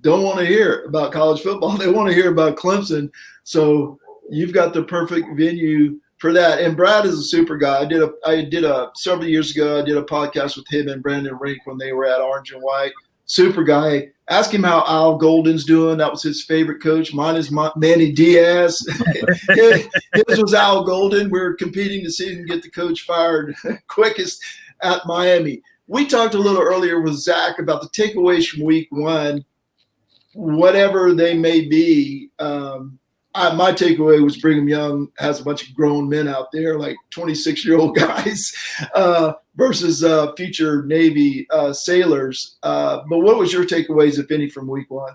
don't want to hear about college football. They want to hear about Clemson. So you've got the perfect venue for that. And Brad is a super guy. I did several years ago, I did a podcast with him and Brandon Rink when they were at Orange and White. Super guy. Ask him how Al Golden's doing. That was his favorite coach. Mine is Manny Diaz. His was Al Golden. We were competing to see who can get the coach fired quickest at Miami. We talked a little earlier with Zach about the takeaways from week 1, whatever they may be. My takeaway was Brigham Young has a bunch of grown men out there, like 26-year-old guys, versus future Navy sailors. But what was your takeaways, if any, from week 1?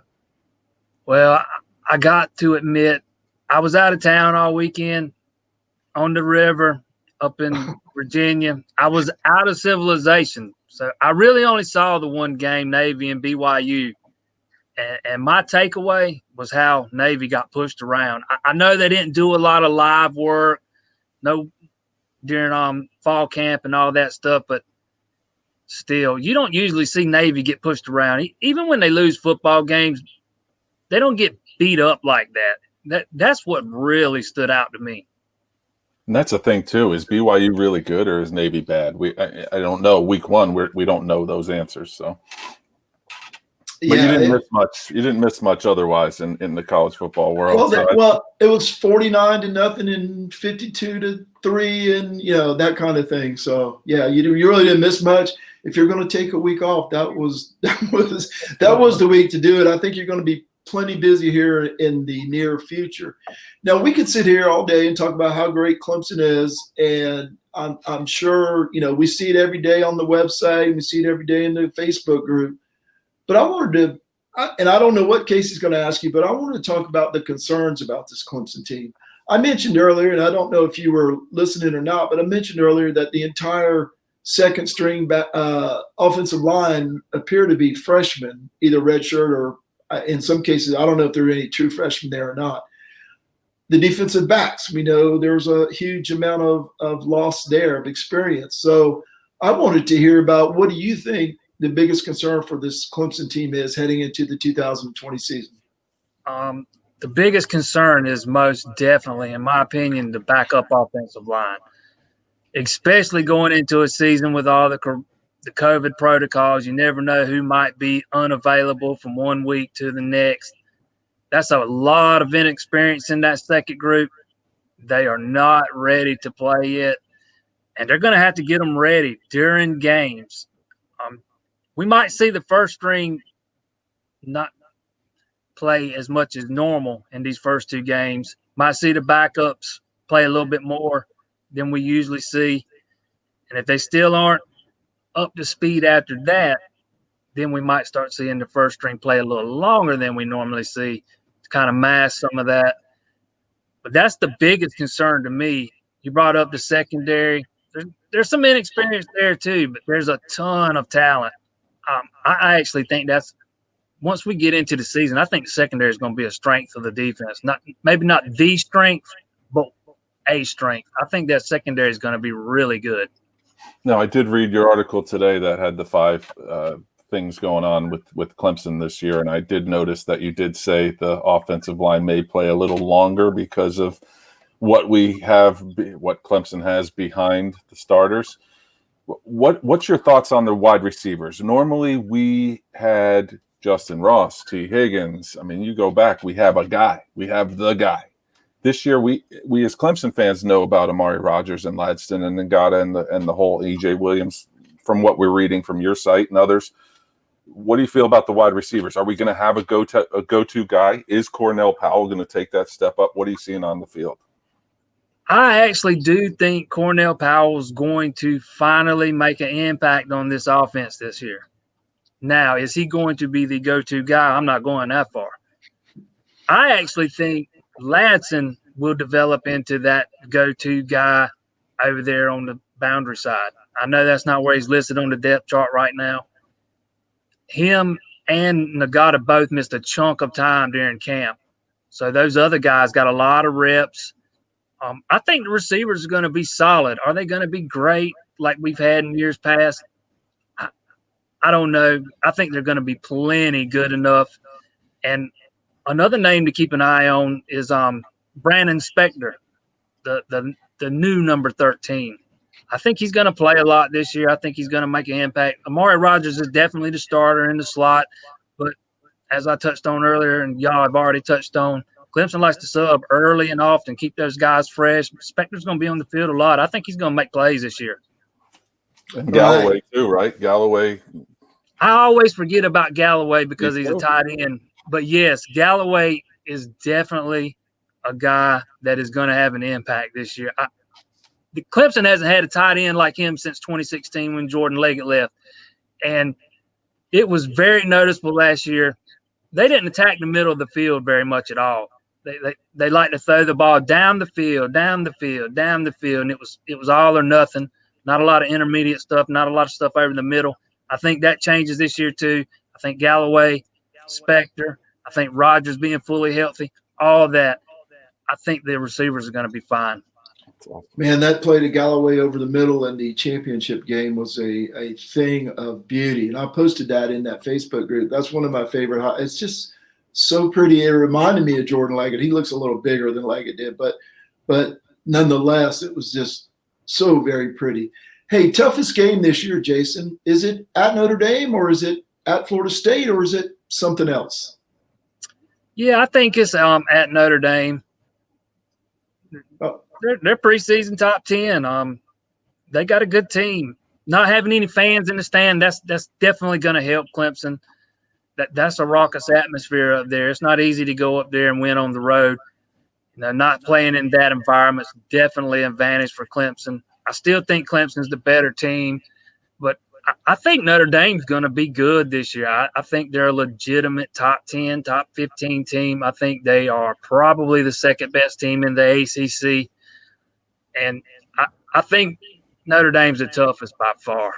Well, I got to admit, I was out of town all weekend on the river up in Virginia. I was out of civilization. So I really only saw the one game, Navy and BYU. And my takeaway was how Navy got pushed around. I know they didn't do a lot of live work, during fall camp and all that stuff, but still, you don't usually see Navy get pushed around. Even when they lose football games, they don't get beat up like that. That's what really stood out to me. And that's the thing too: is BYU really good or is Navy bad? I don't know. Week 1, we don't know those answers. So. But you didn't miss much otherwise in the college football world. It was 49-0 and 52-3 and that kind of thing. So yeah, you really didn't miss much. If you're going to take a week off, that was the week to do it. I think you're going to be plenty busy here in the near future. Now we could sit here all day and talk about how great Clemson is, and I'm sure we see it every day on the website, we see it every day in the Facebook group. But I wanted to, and I don't know what Casey's going to ask you, but I wanted to talk about the concerns about this Clemson team. I mentioned earlier, and I don't know if you were listening or not, but I mentioned earlier that the entire second string offensive line appear to be freshmen, either redshirt or in some cases, I don't know if there are any true freshmen there or not. The defensive backs, we know there's a huge amount of loss there of experience. So I wanted to hear about, what do you think the biggest concern for this Clemson team is heading into the 2020 season? The biggest concern is most definitely, in my opinion, the backup offensive line, especially going into a season with all the the COVID protocols. You never know who might be unavailable from one week to the next. That's a lot of inexperience in that second group. They are not ready to play yet, and they're going to have to get them ready during games. We might see the first string not play as much as normal in these first two games. Might see the backups play a little bit more than we usually see. And if they still aren't up to speed after that, then we might start seeing the first string play a little longer than we normally see to kind of mask some of that. But that's the biggest concern to me. You brought up the secondary. There's some inexperience there too, but there's a ton of talent. I actually think that's once we get into the season, I think the secondary is going to be a strength of the defense. Maybe not the strength, but a strength. I think that secondary is going to be really good. No, I did read your article today that had the 5 things going on with Clemson this year, and I did notice that you did say the offensive line may play a little longer because of what Clemson has behind the starters. What's your thoughts on the wide receivers? Normally, we had Justin Ross, T. Higgins. I mean, you go back, we have a guy. We have the guy. This year, we as Clemson fans know about Amari Rodgers and Ladston and Ngata and the whole E.J. Williams from what we're reading from your site and others. What do you feel about the wide receivers? Are we going to have a go-to guy? Is Cornell Powell going to take that step up? What are you seeing on the field? I actually do think Cornell Powell is going to finally make an impact on this offense this year. Now, is he going to be the go-to guy? I'm not going that far. I actually think Ladson will develop into that go-to guy over there on the boundary side. I know that's not where he's listed on the depth chart right now. Him and Ngata both missed a chunk of time during camp. So those other guys got a lot of reps. I think the receivers are going to be solid. Are they going to be great like we've had in years past? I don't know. I think they're going to be plenty good enough. And another name to keep an eye on is Brandon Spector, the new number 13. I think he's going to play a lot this year. I think he's going to make an impact. Amari Rodgers is definitely the starter in the slot. But as I touched on earlier and y'all have already touched on, Clemson likes to sub early and often, keep those guys fresh. Spector's going to be on the field a lot. I think he's going to make plays this year. And Galloway too, right? Galloway. I always forget about Galloway because he's a tight end. But, yes, Galloway is definitely a guy that is going to have an impact this year. Clemson hasn't had a tight end like him since 2016 when Jordan Leggett left. And it was very noticeable last year. They didn't attack the middle of the field very much at all. They like to throw the ball down the field, and it was all or nothing. Not a lot of intermediate stuff, not a lot of stuff over the middle. I think that changes this year too. I think Galloway, Spector, I think Rodgers being fully healthy, all that. I think the receivers are going to be fine. Man, that play to Galloway over the middle in the championship game was a thing of beauty. And I posted that in that Facebook group. That's one of my favorite. It's just so pretty. It reminded me of Jordan Leggett. He looks a little bigger than Leggett did, but nonetheless, it was just so very pretty. Hey, toughest game this year, Jason. Is it at Notre Dame or is it at Florida State or is it something else? Yeah, I think it's at Notre Dame. Oh. They're preseason top 10. They got a good team. Not having any fans in the stand, that's definitely going to help Clemson. That's a raucous atmosphere up there. It's not easy to go up there and win on the road. Not playing in that environment is definitely an advantage for Clemson. I still think Clemson's the better team, but I think Notre Dame's going to be good this year. I think they're a legitimate top 10, top 15 team. I think they are probably the second best team in the ACC. And I think Notre Dame's the toughest by far.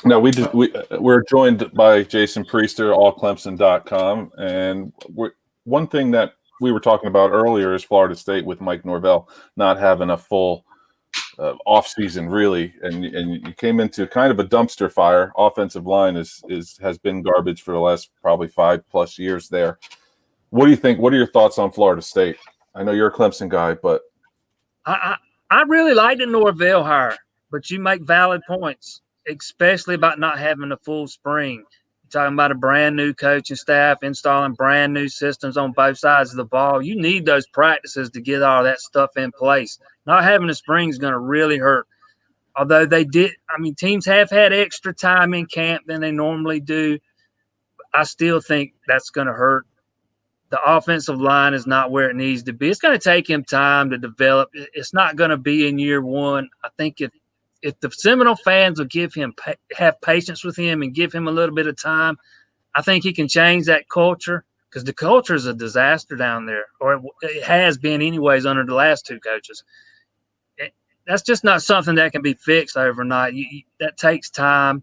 Now, we're joined by Jason Priester, allclemson.com. And one thing that we were talking about earlier is Florida State with Mike Norvell not having a full offseason, really. And you came into kind of a dumpster fire. Offensive line has been garbage for the last probably 5+ years there. What do you think? What are your thoughts on Florida State? I know you're a Clemson guy, but – I really like the Norvell hire, but you make valid points. especially about not having a full spring. You're talking about a brand new coaching staff, installing brand new systems on both sides of the ball. You need those practices to get all that stuff in place. Not having a spring is going to really hurt. Although teams have had extra time in camp than they normally do. I still think that's going to hurt. The offensive line is not where it needs to be. It's going to take him time to develop. It's not going to be in year one. I think if the Seminole fans will have patience with him and give him a little bit of time, I think he can change that culture, because the culture is a disaster down there, or it has been anyways under the last two coaches. That's just not something that can be fixed overnight. That takes time.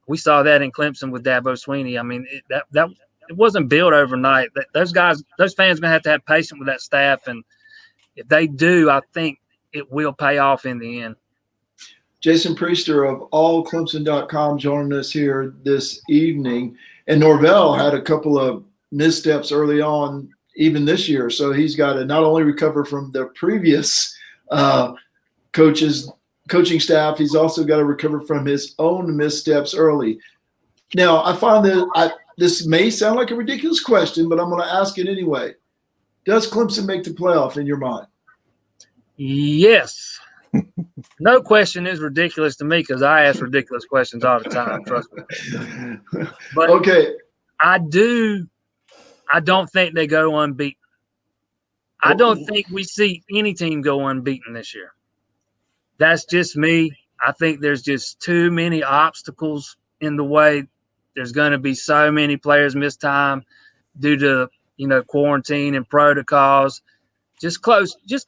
We saw that in Clemson with Dabo Swinney. I mean, it wasn't built overnight. Those fans are going to have patience with that staff, and if they do, I think it will pay off in the end. Jason Priester of allclemson.com joining us here this evening. And Norvell had a couple of missteps early on, even this year. So he's got to not only recover from the previous coaching staff, he's also got to recover from his own missteps early. Now, I find that this may sound like a ridiculous question, but I'm going to ask it anyway. Does Clemson make the playoff in your mind? Yes. No question is ridiculous to me, because I ask ridiculous questions all the time. Trust me. But okay, I don't think they go unbeaten. I don't think we see any team go unbeaten this year. That's just me. I think there's just too many obstacles in the way. There's going to be so many players miss time due to, quarantine and protocols. Just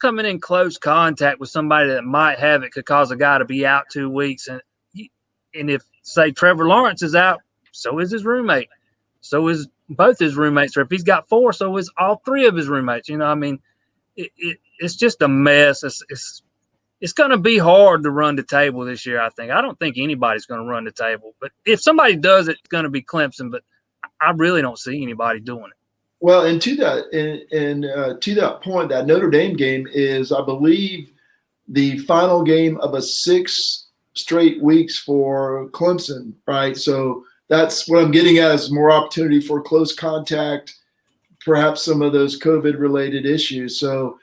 coming in close contact with somebody that might have it could cause a guy to be out 2 weeks. And if, say, Trevor Lawrence is out, so is his roommate. So is both his roommates. Or if he's got 4, so is all 3 of his roommates. It's just a mess. It's going to be hard to run the table this year, I think. I don't think anybody's going to run the table. But if somebody does, it's going to be Clemson. But I really don't see anybody doing it. Well, and to that point, that Notre Dame game is, I believe, the final game of a 6 straight weeks for Clemson, right? So that's what I'm getting at, is more opportunity for close contact, perhaps some of those COVID-related issues. So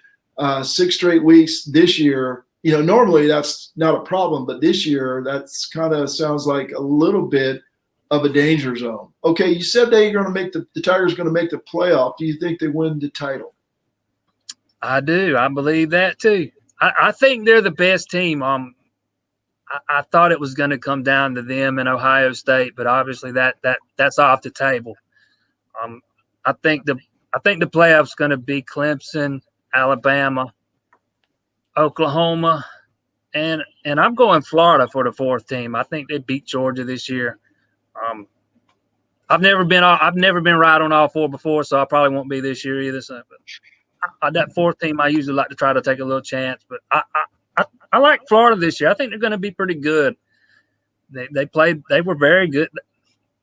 6 straight weeks this year, normally that's not a problem, but this year that's kind of sounds like a little bit of a danger zone. Okay, you said they're going to make the Tigers going to make the playoff. Do you think they win the title? I do. I believe that too. I think they're the best team. I thought it was going to come down to them and Ohio State, but obviously that's off the table. I think the playoffs going to be Clemson, Alabama, Oklahoma, and I'm going Florida for the 4th team. I think they beat Georgia this year. I've never been right on all 4 before, so I probably won't be this year either. So, but that 4th team, I usually like to try to take a little chance. But I like Florida this year. I think they're going to be pretty good. They were very good,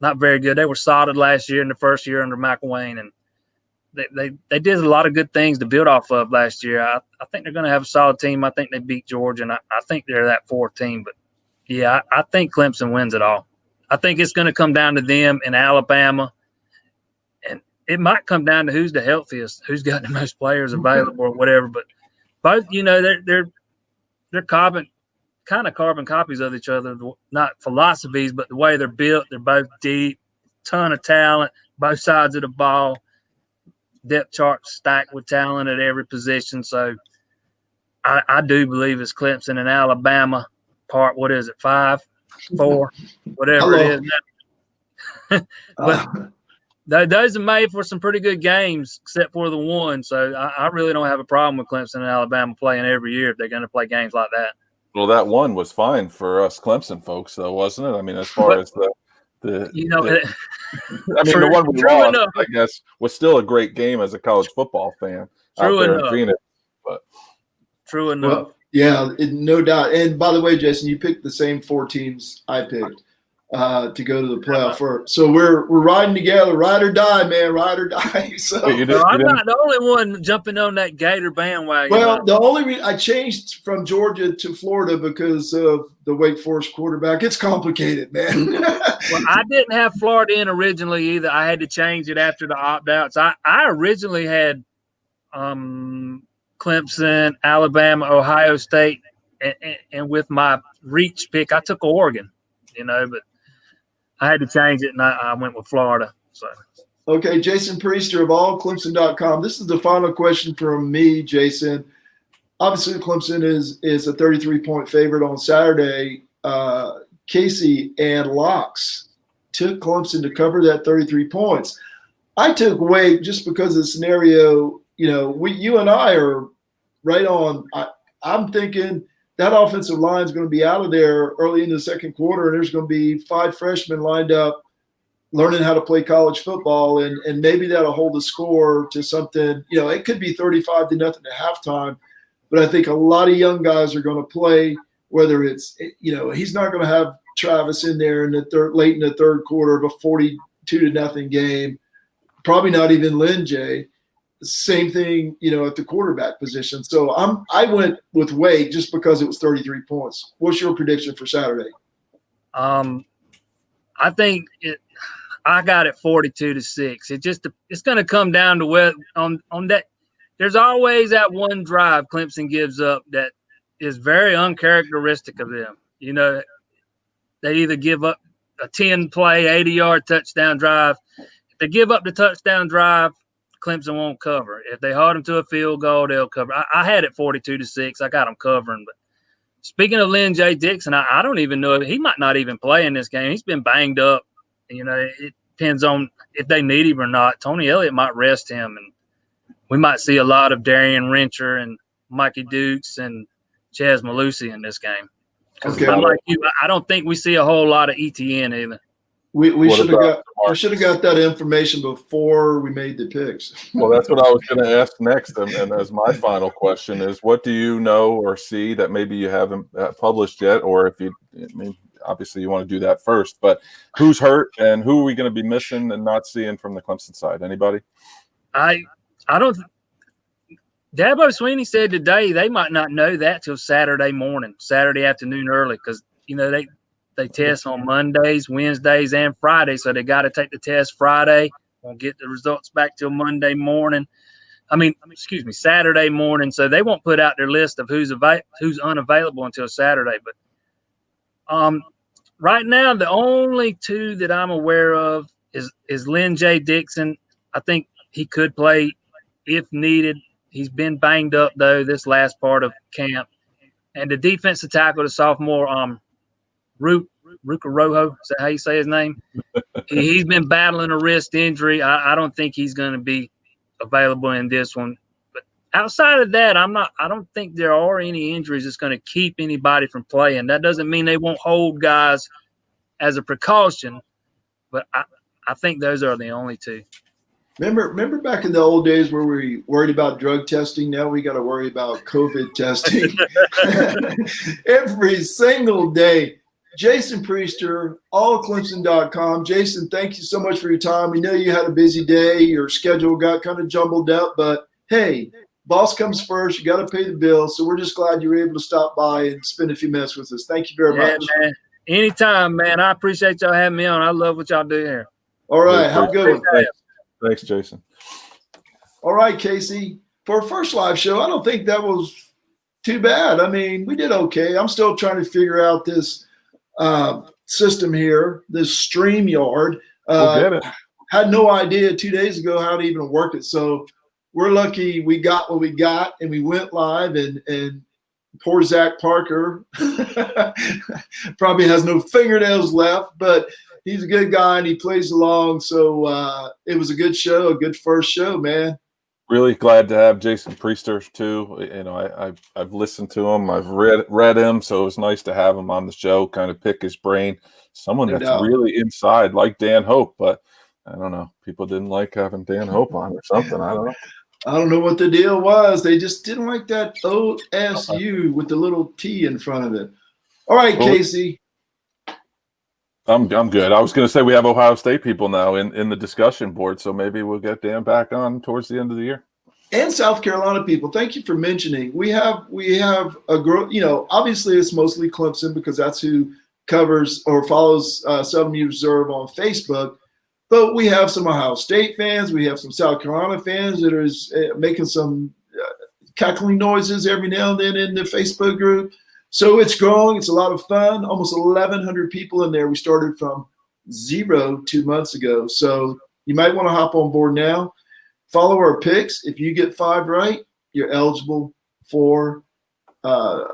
not very good. They were solid last year in the first year under McElwain, and they did a lot of good things to build off of last year. I think they're going to have a solid team. I think they beat Georgia, and I think they're that 4th team. But yeah, I think Clemson wins it all. I think it's going to come down to them and Alabama, and it might come down to who's the healthiest, who's got the most players available or whatever. But both, they're carbon copies of each other, not philosophies, but the way they're built. They're both deep, ton of talent, both sides of the ball, depth chart stacked with talent at every position. So I do believe it's Clemson and Alabama part, 5, 4, whatever it is now. But those are made for some pretty good games, except for the one. So I really don't have a problem with Clemson and Alabama playing every year if they're going to play games like that. Well, that one was fine for us Clemson folks, though, wasn't it? I mean, as far as the one we lost, enough. I guess, was still a great game as a college football fan out there in Phoenix. But true enough. Well, yeah, no doubt. And by the way, Jason, you picked the same 4 teams I picked. to go to the playoff. So we're riding together, ride or die, man, ride or die. So I'm not the only one jumping on that Gator bandwagon. Well, the only reason I changed from Georgia to Florida because of the Wake Forest quarterback. It's complicated, man. Well, I didn't have Florida in originally either. I had to change it after the opt-outs. I originally had Clemson, Alabama, Ohio State, and with my reach pick, I took Oregon, but I had to change it, and I went with Florida. So. Okay, Jason Priester of allclemson.com. This is the final question from me, Jason. Obviously, Clemson is a 33-point favorite on Saturday. Casey and Locks took Clemson to cover that 33 points. I took Wake just because of the scenario. You and I are right on. I'm thinking that offensive line is going to be out of there early in the second quarter, and there's going to be 5 freshmen lined up learning how to play college football, and maybe that'll hold the score to something. It could be 35-0 at halftime, but I think a lot of young guys are going to play. Whether it's he's not going to have Travis in there in the late in the third quarter of a 42-0 game. Probably not even Lynn J. Same thing, at the quarterback position. So I went with Wade just because it was 33 points. What's your prediction for Saturday? I think I got it 42-6. It's going to come down to where on that. There's always that one drive Clemson gives up that is very uncharacteristic of them. They either give up a 10-play, 80-yard touchdown drive. If they give up the touchdown drive, Clemson won't cover. If they hold them to a field goal, they'll cover. I had it 42-6. I got them covering. But speaking of Lynn J. Dixon, I don't even know if he might not even play in this game. He's been banged up. It depends on if they need him or not. Tony Elliott might rest him, and we might see a lot of Darian Rencher and Mikey Dukes and Chaz Malusi in this game. Okay. I'm like you. I don't think we see a whole lot of ETN either. We should have got that information before we made the picks. Well, that's what I was going to ask next, and as my final question is, what do you know or see that maybe you haven't published yet, or if you, obviously you want to do that first, but who's hurt and who are we going to be missing and not seeing from the Clemson side? Anybody? I don't. Dabo Swinney said today they might not know that till Saturday afternoon early, because they test on Mondays, Wednesdays, and Fridays, so they got to take the test Friday. Won't get the results back till Monday morning. Saturday morning. So they won't put out their list of who's unavailable until Saturday. But right now, the only 2 that I'm aware of is Lynn J. Dixon. I think he could play if needed. He's been banged up, though, this last part of camp. And the defensive tackle, the sophomore, Ruka Rojo, is that how you say his name? He's been battling a wrist injury. I don't think he's going to be available in this one. But outside of that, I don't think there are any injuries that's going to keep anybody from playing. That doesn't mean they won't hold guys as a precaution, but I think those are the only 2. Remember back in the old days where we worried about drug testing? Now we got to worry about COVID testing every single day. Jason Priester, allclemson.com. Jason, thank you so much for your time. We know you had a busy day. Your schedule got kind of jumbled up, but hey, boss comes first. You got to pay the bill. So we're just glad you were able to stop by and spend a few minutes with us. Thank you very much. Man. Anytime, man. I appreciate y'all having me on. I love what y'all do here. All right. Have a good one. Thanks, Jason. All right, Casey. For our first live show, I don't think that was too bad. We did okay. I'm still trying to figure out this system here, this StreamYard. We'll get it. Had no idea 2 days ago how to even work it. So we're lucky we got what we got and we went live, and poor Zach Parker probably has no fingernails left, but he's a good guy and he plays along. So it was a good show, a good first show, man. Really glad to have Jason Priester too. I've listened to him, I've read him, so it was nice to have him on the show, kind of pick his brain. Someone that's really inside, like Dan Hope, but I don't know. People didn't like having Dan Hope on or something. I don't know. I don't know what the deal was. They just didn't like that OSU with the little T in front of it. All right, Casey. I'm good. I was going to say we have Ohio State people now in the discussion board, so maybe we'll get Dan back on towards the end of the year. And South Carolina people, thank you for mentioning. We have a growth. Obviously it's mostly Clemson because that's who covers or follows Southern Reserve on Facebook. But we have some Ohio State fans. We have some South Carolina fans that are making some cackling noises every now and then in the Facebook group. So it's growing. It's a lot of fun. Almost 1,100 people in there. We started from 0 2 months ago. So you might want to hop on board now. Follow our picks. If you get 5 right, you're eligible for a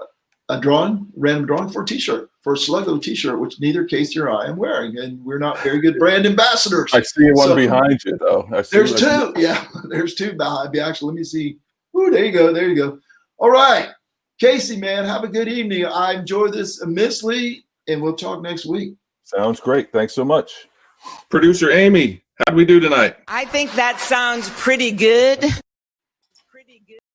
random drawing for a T-shirt, for a Sluggo T-shirt, which neither Casey or I am wearing, and we're not very good brand ambassadors. I see one behind you, though. There's 2. Yeah, there's 2 behind me. Actually, let me see. Ooh, there you go. There you go. All right. Casey, man, have a good evening. I enjoy this immensely, and we'll talk next week. Sounds great. Thanks so much. Producer Amy, how'd we do tonight? I think that sounds pretty good.